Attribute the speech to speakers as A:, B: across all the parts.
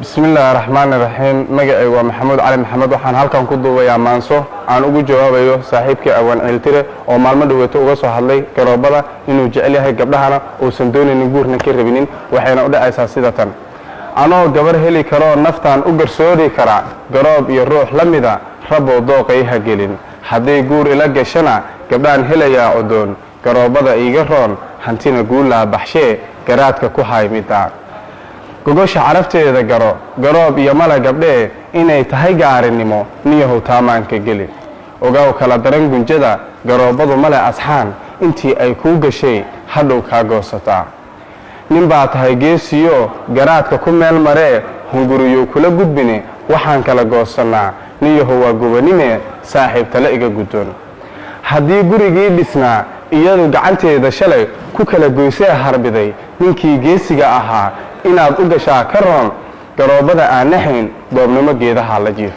A: بسم الله الرحمن الرحيم مجا ومحمود علي محمد وحان halkan ku duubaya maanso aan ugu jawaabayo saaxiibkii awaan ciltire oo maalmo dhaweeto uga soo hadlay garoobada inuu jecel yahay gabdhahana oo san doonaynin guurna ka rabinin waxayna u dhacaysaa sida tan anoo gabar heli karo naftaan u garsoori kara garoob iyo ruux lamida rabo dooqayha gelin haday guur ila gashana gabdhaan helaya odoon garoobada iiga roon hantina guula baxshee garaadka ku haymida gogosha carafteeda garoob iyo mala gabdhee inay tahay gaarinimo niyahow taamaanka gelin ogaaw kala daran gunjada garoobadu male asxaan intii ay kuu gashay hadhow kaa goosataa nin baa tahay geesiyo garaadka ku meel maree hunguriyo kula gudbine waxaan kala goosanaa niyahow waa gobanime saaxiib tale iga guddoon haddii gurigii dhisnaa iyadu gacanteeda shalay ku kala goysee harbiday ninkii geesiga ahaa inaad u gashaa ka roon garoobada aan nahayn doobnimo geedaha la jiif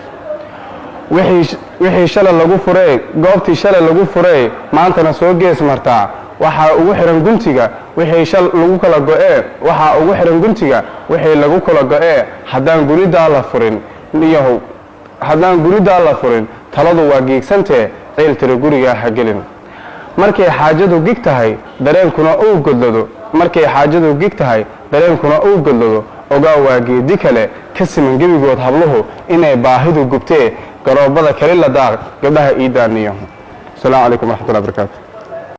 A: wixii shalay lagu furay goobtii shalay lagu furay maantana soo gees martaa waxa ugu xiran guntiga wixii shal lagu kala go'ee waxa ugu xiran guntiga wixii lagu kala go'ee haddaan guridaa la furin niyahow haddaan guridaa la furin taladu waa geegsantee ceel tira guriga ha gelin markay xaajadu gig tahay dareenkuna uu godlado markay xaajadu gig tahay dareenkuna uu godlado ogaa waa geedi kale ka siman gebigood habluhu inay baahidu gubtee garoobada kale la daaq gabdhaha iidaaniyo. Assalaamu calaykum waraxmatullaahi wabarakaatuh.